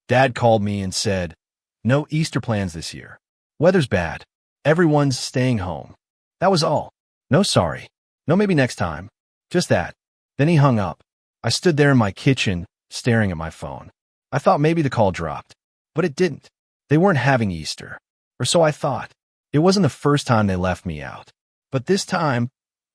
Dad called me and said, "No Easter plans this year. Weather's bad. Everyone's staying home." That was all. No sorry. No maybe next time. Just that. Then he hung up. I stood there in my kitchen, staring at my phone. I thought maybe the call dropped, but it didn't. They weren't having Easter, or so I thought. It wasn't the first time they left me out, but this time,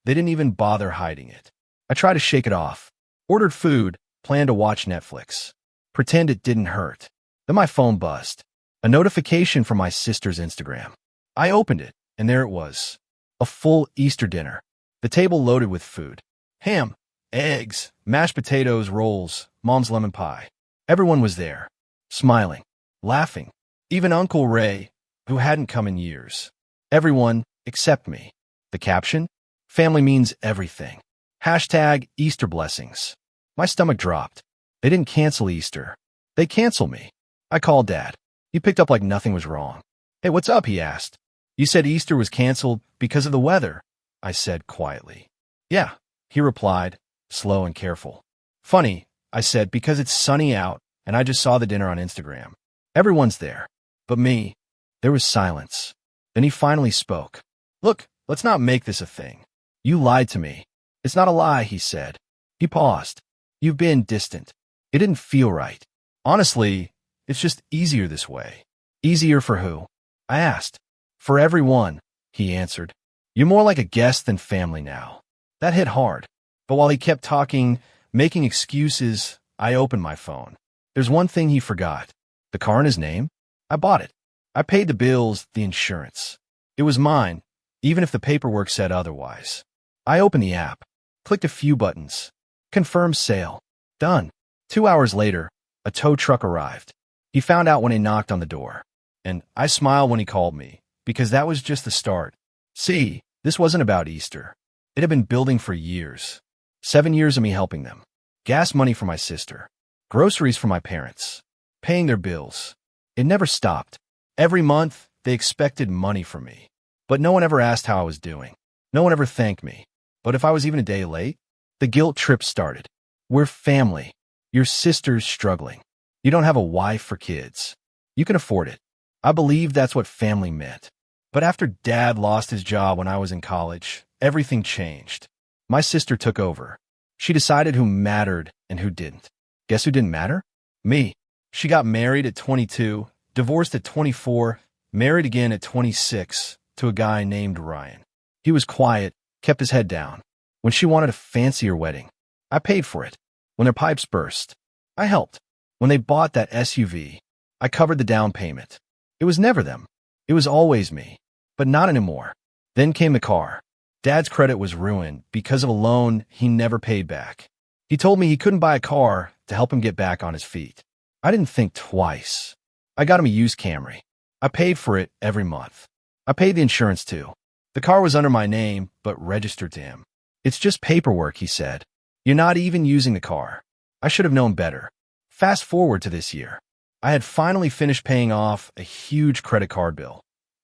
they didn't even bother hiding it. I tried to shake it off, ordered food, planned to watch Netflix, pretend it didn't hurt. Then my phone buzzed. A notification from my sister's Instagram. I opened it, and there it was. A full Easter dinner. The table loaded with food. Ham, eggs, mashed potatoes, rolls, mom's lemon pie. Everyone was there, smiling, laughing. Even Uncle Ray, who hadn't come in years. Everyone except me. The caption? Family means everything. Hashtag Easter blessings. My stomach dropped. They didn't cancel Easter. They canceled me. I called Dad. He picked up like nothing was wrong. "Hey, what's up?" he asked. "You said Easter was canceled because of the weather," I said quietly. "Yeah," he replied, slow and careful. "Funny," I said, "because it's sunny out and I just saw the dinner on Instagram. Everyone's there. But me." There was silence. Then he finally spoke. "Look, let's not make this a thing. You lied to me." "It's not a lie," he said. He paused. "You've been distant. It didn't feel right. Honestly, it's just easier this way." "Easier for who?" I asked. "For everyone," he answered. "You're more like a guest than family now." That hit hard. But while he kept talking, making excuses, I opened my phone. There's one thing he forgot. The car in his name? I bought it. I paid the bills, the insurance. It was mine, even if the paperwork said otherwise. I opened the app, clicked a few buttons. Confirm sale. Done. 2 hours later, a tow truck arrived. He found out when he knocked on the door. And I smiled when he called me, because that was just the start. See, this wasn't about Easter. It had been building for years. 7 years of me helping them. Gas money for my sister. Groceries for my parents. Paying their bills. It never stopped. Every month, they expected money from me. But no one ever asked how I was doing. No one ever thanked me. But if I was even a day late, the guilt trip started. We're family. Your sister's struggling. You don't have a wife or kids. You can afford it. I believed that's what family meant. But after Dad lost his job when I was in college, everything changed. My sister took over. She decided who mattered and who didn't. Guess who didn't matter? Me. She got married at 22, divorced at 24, married again at 26 to a guy named Ryan. He was quiet, kept his head down. When she wanted a fancier wedding, I paid for it. When their pipes burst, I helped. When they bought that SUV, I covered the down payment. It was never them. It was always me. But not anymore. Then came the car. Dad's credit was ruined because of a loan he never paid back. He told me he couldn't buy a car to help him get back on his feet. I didn't think twice. I got him a used Camry. I paid for it every month. I paid the insurance too. The car was under my name, but registered to him. "It's just paperwork," he said. "You're not even using the car." I should have known better. Fast forward to this year. I had finally finished paying off a huge credit card bill.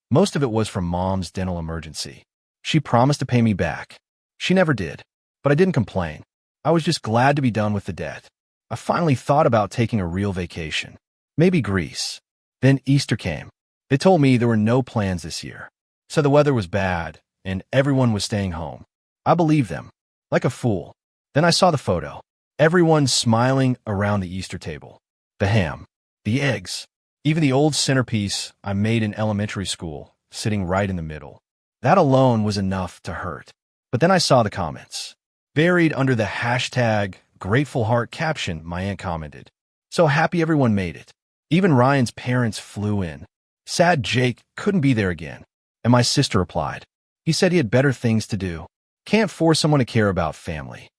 Most of it was from Mom's dental emergency. She promised to pay me back. She never did, but I didn't complain. I was just glad to be done with the debt. I finally thought about taking a real vacation. Maybe Greece. Then Easter came. They told me there were no plans this year. So the weather was bad, and everyone was staying home. I believed them, like a fool. Then I saw the photo. Everyone smiling around the Easter table. The ham, the eggs, even the old centerpiece I made in elementary school, sitting right in the middle. That alone was enough to hurt. But then I saw the comments. Buried under the hashtag Grateful Heart caption, my aunt commented, "So happy everyone made it. Even Ryan's parents flew in. Sad Jake couldn't be there again." And my sister replied, "He said he had better things to do. Can't force someone to care about family."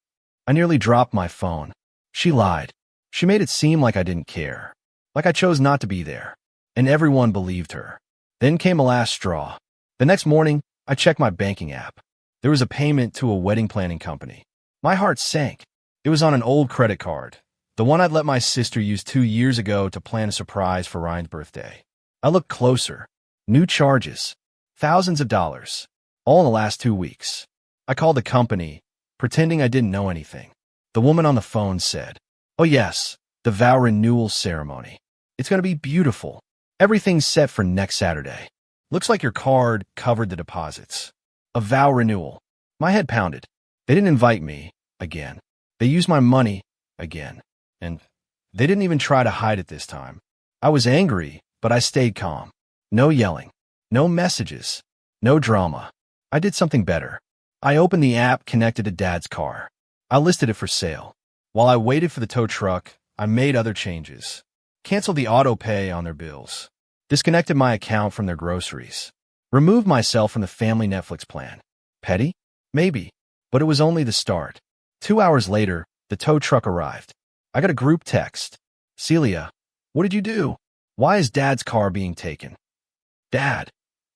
I nearly dropped my phone. She lied. She made it seem like I didn't care, like I chose not to be there. And everyone believed her. Then came a last straw. The next morning, I checked my banking app. There was a payment to a wedding planning company. My heart sank. It was on an old credit card, the one I'd let my sister use 2 years ago to plan a surprise for Ryan's birthday. I looked closer. New charges. Thousands of dollars. All in the last 2 weeks. I called the company, pretending I didn't know anything. The woman on the phone said, "Oh yes, the vow renewal ceremony." It's going to be beautiful. Everything's set for next Saturday. Looks like your card covered the deposits. A vow renewal. My head pounded. They didn't invite me again. They used my money again. And they didn't even try to hide it this time. I was angry, but I stayed calm. No yelling. No messages. No drama. I did something better. I opened the app connected to Dad's car. I listed it for sale. While I waited for the tow truck, I made other changes. Canceled the auto pay on their bills. Disconnected my account from their groceries. Removed myself from the family Netflix plan. Petty? Maybe. But it was only the start. 2 hours later, the tow truck arrived. I got a group text. Celia, what did you do? Why is Dad's car being taken? Dad,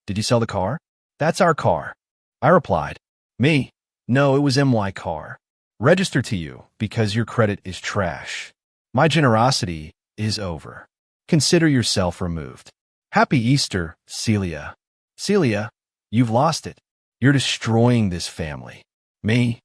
did you sell the car? That's our car. I replied. Me? No, it was my car. Register to you because your credit is trash. My generosity is over. Consider yourself removed. Happy Easter, Celia. Celia, you've lost it. You're destroying this family. Me?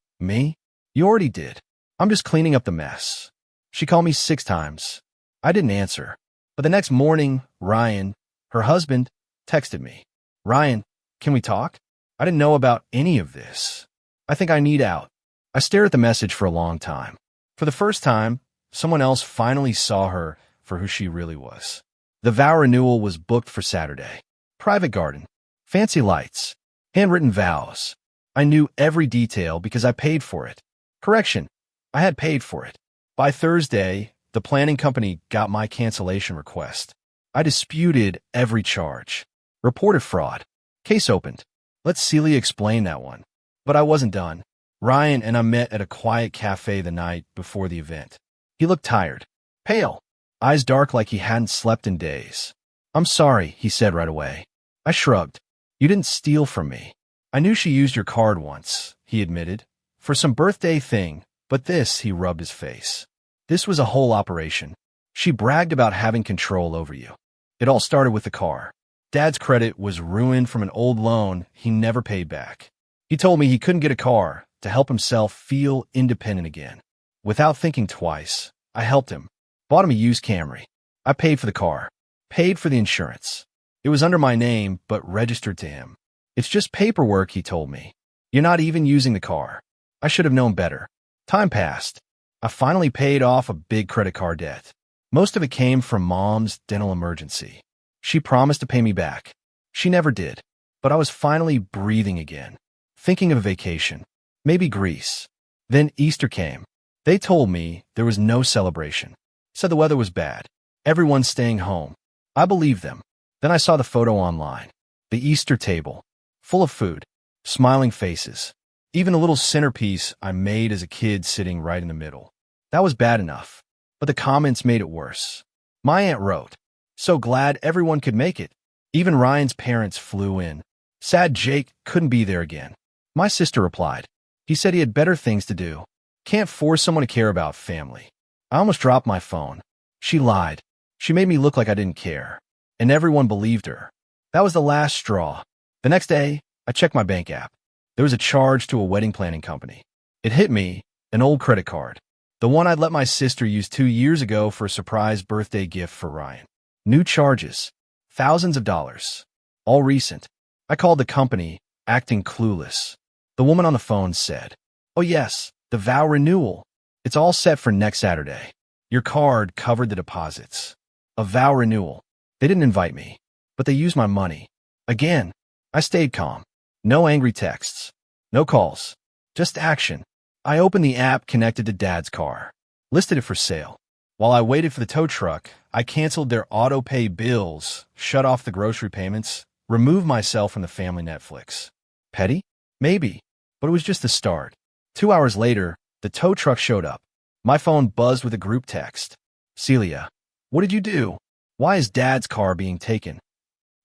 You already did. I'm just cleaning up the mess. She called me 6 times. I didn't answer. But the next morning, Ryan, her husband, texted me. Ryan, can we talk? I didn't know about any of this. I think I need out. I stared at the message for a long time. For the first time, someone else finally saw her for who she really was. The vow renewal was booked for Saturday. Private garden. Fancy lights. Handwritten vows. I knew every detail because I paid for it. Correction, I had paid for it. By Thursday, the planning company got my cancellation request. I disputed every charge. Reported fraud. Case opened. Let Celia explain that one. But I wasn't done. Ryan and I met at a quiet cafe the night before the event. He looked tired. Pale. Eyes dark like he hadn't slept in days. I'm sorry, he said right away. I shrugged. You didn't steal from me. I knew she used your card once, he admitted, for some birthday thing, but this, he rubbed his face. This was a whole operation. She bragged about having control over you. It all started with the car. Dad's credit was ruined from an old loan he never paid back. He told me he couldn't get a car to help himself feel independent again. Without thinking twice, I helped him. Bought him a used Camry. I paid for the car. Paid for the insurance. It was under my name, but registered to him. It's just paperwork, he told me. You're not even using the car. I should have known better. Time passed. I finally paid off a big credit card debt. Most of it came from Mom's dental emergency. She promised to pay me back. She never did. But I was finally breathing again. Thinking of a vacation. Maybe Greece. Then Easter came. They told me there was no celebration. Said the weather was bad. Everyone's staying home. I believed them. Then I saw the photo online. The Easter table. Full of food. Smiling faces. Even a little centerpiece I made as a kid sitting right in the middle. That was bad enough. But the comments made it worse. My aunt wrote, "So glad everyone could make it. Even Ryan's parents flew in. Sad Jake couldn't be there again." My sister replied, "He said he had better things to do. Can't force someone to care about family." I almost dropped my phone. She lied. She made me look like I didn't care. And everyone believed her. That was the last straw. The next day, I checked my bank app. There was a charge to a wedding planning company. It hit me, an old credit card. The one I'd let my sister use 2 years ago for a surprise birthday gift for Ryan. New charges. Thousands of dollars. All recent. I called the company, acting clueless. The woman on the phone said, "Oh yes, the vow renewal. It's all set for next Saturday. Your card covered the deposits." A vow renewal. They didn't invite me, but they used my money. Again, I stayed calm. No angry texts. No calls. Just action. I opened the app connected to Dad's car. Listed it for sale. While I waited for the tow truck, I canceled their auto pay bills, shut off the grocery payments, removed myself from the family Netflix. Petty? Maybe. But it was just the start. 2 hours later, the tow truck showed up. My phone buzzed with a group text. "Celia, what did you do? Why is Dad's car being taken?"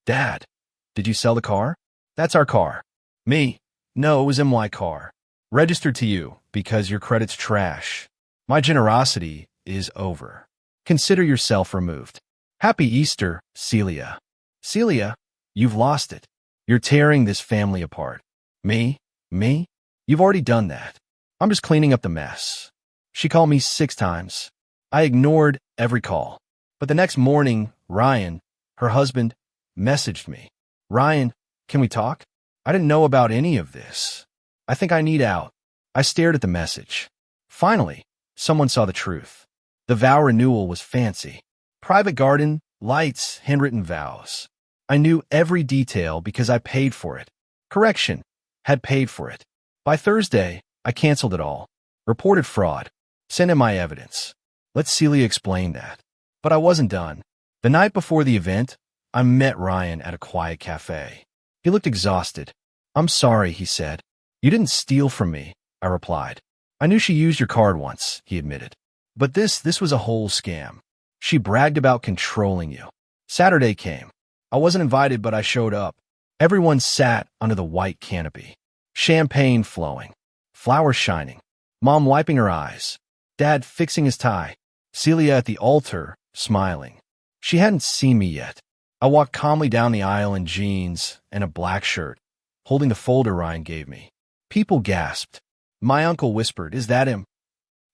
"Dad, did you sell the car?" "That's our car." "Me? No, it was my car. Registered to you because your credit's trash. My generosity is over. Consider yourself removed. Happy Easter, Celia." "Celia, you've lost it. You're tearing this family apart." Me? You've already done that. I'm just cleaning up the mess." She called me 6 times. I ignored every call. But the next morning, Ryan, her husband, messaged me. Ryan, can we talk? I didn't know about any of this. I think I need out. I stared at the message. Finally, someone saw the truth. The vow renewal was fancy. Private garden, lights, handwritten vows. I knew every detail because I paid for it. Correction, had paid for it. By Thursday, I canceled it all. Reported fraud. Sent in my evidence. Let Celia explain that. But I wasn't done. The night before the event, I met Ryan at a quiet cafe. He looked exhausted. I'm sorry, he said. You didn't steal from me, I replied. I knew she used your card once, he admitted. But this was a whole scam. She bragged about controlling you. Saturday came. I wasn't invited, but I showed up. Everyone sat under the white canopy. Champagne flowing. Flowers shining. Mom wiping her eyes. Dad fixing his tie. Celia at the altar, smiling. She hadn't seen me yet. I walked calmly down the aisle in jeans and a black shirt, holding the folder Ryan gave me. People gasped. My uncle whispered, "Is that him?"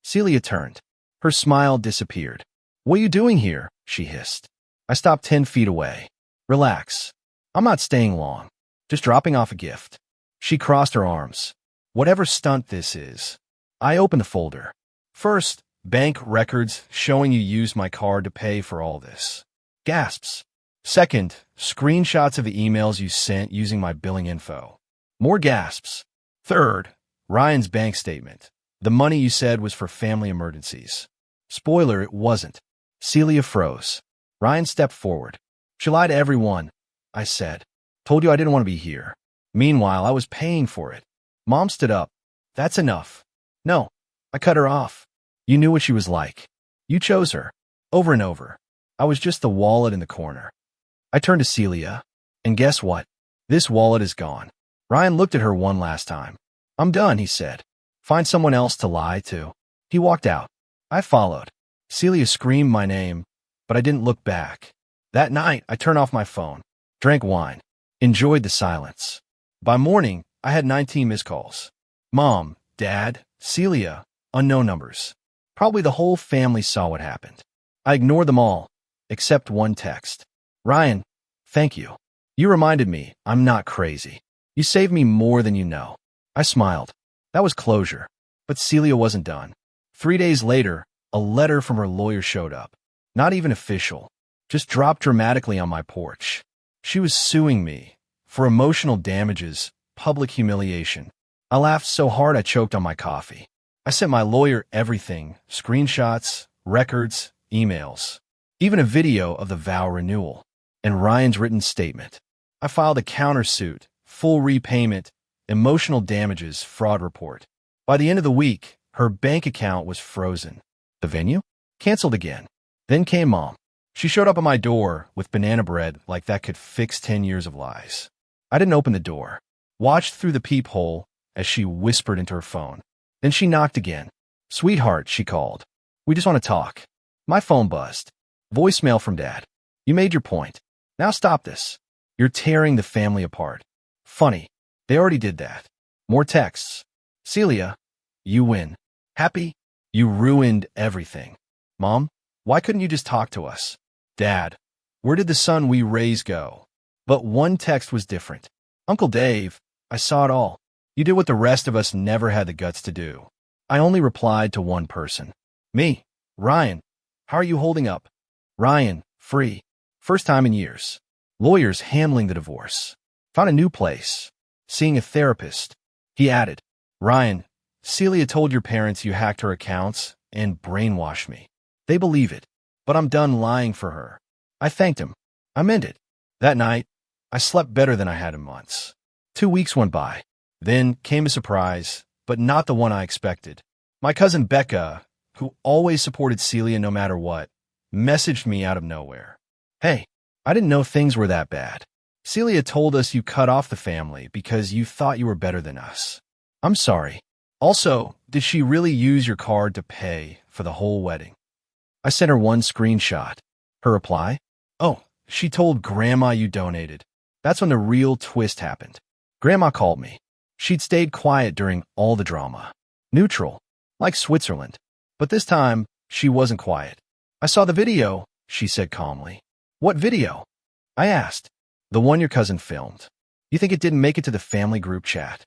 Celia turned. Her smile disappeared. What are you doing here? She hissed. I stopped 10 feet away. Relax. I'm not staying long. Just dropping off a gift. She crossed her arms. Whatever stunt this is. I opened the folder. First, bank records showing you used my card to pay for all this. Gasps. Second, screenshots of the emails you sent using my billing info. More gasps. Third, Ryan's bank statement. The money you said was for family emergencies. Spoiler, it wasn't. Celia froze. Ryan stepped forward. She lied to everyone, I said. Told you I didn't want to be here. Meanwhile, I was paying for it. Mom stood up. That's enough. No, I cut her off. You knew what she was like. You chose her. Over and over. I was just the wallet in the corner. I turned to Celia, and guess what? This wallet is gone. Ryan looked at her one last time. I'm done, he said. Find someone else to lie to. He walked out. I followed. Celia screamed my name, but I didn't look back. That night, I turned off my phone, drank wine, enjoyed the silence. By morning, I had 19 missed calls. Mom, Dad, Celia, unknown numbers. Probably the whole family saw what happened. I ignored them all, except one text. Ryan, thank you. You reminded me I'm not crazy. You saved me more than you know. I smiled. That was closure. But Celia wasn't done. 3 days later, a letter from her lawyer showed up. Not even official. Just dropped dramatically on my porch. She was suing me for emotional damages, public humiliation. I laughed so hard I choked on my coffee. I sent my lawyer everything, screenshots, records, emails, even a video of the vow renewal, and Ryan's written statement. I filed a countersuit, full repayment, emotional damages, fraud report. By the end of the week, her bank account was frozen. The venue? Canceled again. Then came Mom. She showed up at my door with banana bread like that could fix 10 years of lies. I didn't open the door. Watched through the peephole as she whispered into her phone. Then she knocked again. Sweetheart, she called. We just want to talk. My phone buzzed. Voicemail from Dad. You made your point. Now stop this. You're tearing the family apart. Funny. They already did that. More texts. Celia, you win. Happy? You ruined everything. Mom, why couldn't you just talk to us? Dad, where did the son we raised go? But one text was different. Uncle Dave, I saw it all. You did what the rest of us never had the guts to do. I only replied to one person. Me. Ryan. How are you holding up? Ryan, free. First time in years. Lawyers handling the divorce. Found a new place. Seeing a therapist. He added, Ryan, Celia told your parents you hacked her accounts and brainwashed me. They believe it, but I'm done lying for her. I thanked him. I meant it. That night, I slept better than I had in months. 2 weeks went by. Then came a surprise, but not the one I expected. My cousin Becca, who always supported Celia no matter what, messaged me out of nowhere. Hey, I didn't know things were that bad. Celia told us you cut off the family because you thought you were better than us. I'm sorry. Also, did she really use your card to pay for the whole wedding? I sent her one screenshot. Her reply? Oh, she told Grandma you donated. That's when the real twist happened. Grandma called me. She'd stayed quiet during all the drama. Neutral, like Switzerland. But this time, she wasn't quiet. I saw the video, she said calmly. What video? I asked. The one your cousin filmed. You think it didn't make it to the family group chat?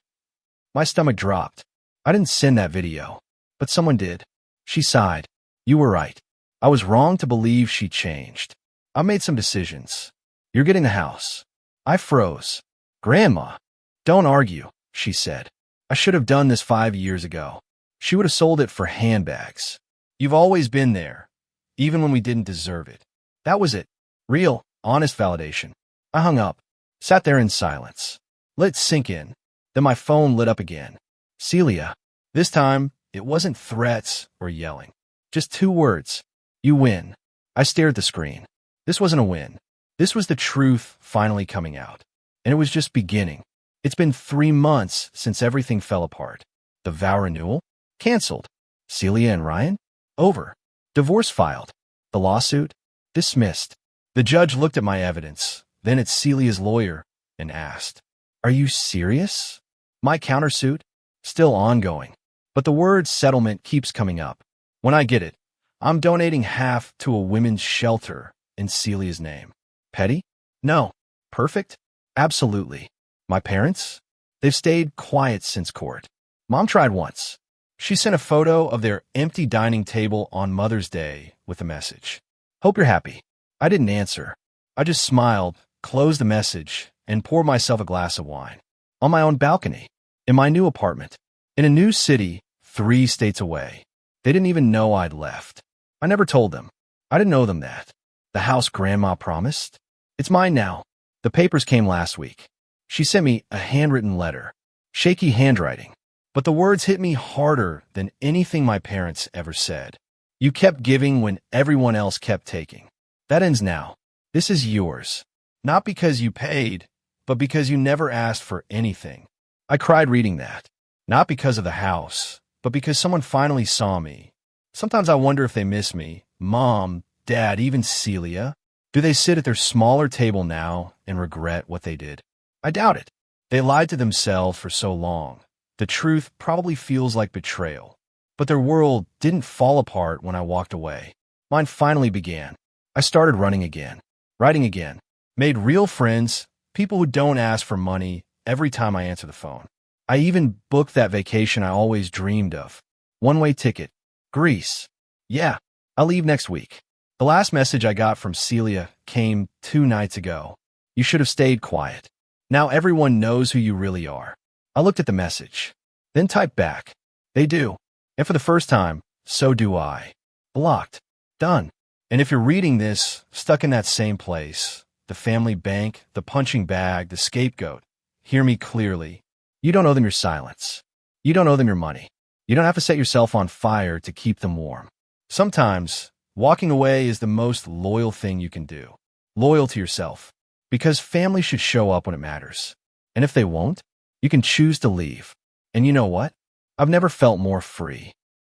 My stomach dropped. I didn't send that video, but someone did. She sighed. You were right. I was wrong to believe she changed. I made some decisions. You're getting the house. I froze. Grandma. Don't argue, she said. I should have done this 5 years ago. She would have sold it for handbags. You've always been there, even when we didn't deserve it. That was it. Real, honest validation. I hung up, sat there in silence. Let it sink in. Then my phone lit up again. Celia. This time, it wasn't threats or yelling. Just 2 words. You win. I stared at the screen. This wasn't a win. This was the truth finally coming out. And it was just beginning. It's been 3 months since everything fell apart. The vow renewal? Cancelled. Celia and Ryan? Over. Divorce filed. The lawsuit? Dismissed. The judge looked at my evidence, then at Celia's lawyer, and asked, Are you serious? My countersuit? Still ongoing. But the word settlement keeps coming up. When I get it, I'm donating half to a women's shelter in Celia's name. Petty? No. Perfect? Absolutely. My parents? They've stayed quiet since court. Mom tried once. She sent a photo of their empty dining table on Mother's Day with a message. Hope you're happy. I didn't answer. I just smiled, closed the message, and poured myself a glass of wine. On my own balcony. In my new apartment. In a new city, 3 states away. They didn't even know I'd left. I never told them. I didn't know them that. The house Grandma promised? It's mine now. The papers came last week. She sent me a handwritten letter. Shaky handwriting. But the words hit me harder than anything my parents ever said. You kept giving when everyone else kept taking. That ends now. This is yours. Not because you paid, but because you never asked for anything. I cried reading that. Not because of the house, but because someone finally saw me. Sometimes I wonder if they miss me. Mom, Dad, even Celia. Do they sit at their smaller table now and regret what they did? I doubt it. They lied to themselves for so long. The truth probably feels like betrayal. But their world didn't fall apart when I walked away. Mine finally began. I started running again, writing again, made real friends, people who don't ask for money every time I answer the phone. I even booked that vacation I always dreamed of. One-way ticket. Greece. Yeah, I'll leave next week. The last message I got from Celia came 2 nights ago. You should have stayed quiet. Now everyone knows who you really are. I looked at the message, then typed back. They do. And for the first time, so do I. Blocked. Done. And if you're reading this, stuck in that same place, the family bank, the punching bag, the scapegoat, hear me clearly. You don't owe them your silence. You don't owe them your money. You don't have to set yourself on fire to keep them warm. Sometimes, walking away is the most loyal thing you can do. Loyal to yourself. Because family should show up when it matters. And if they won't, you can choose to leave. And you know what? I've never felt more free.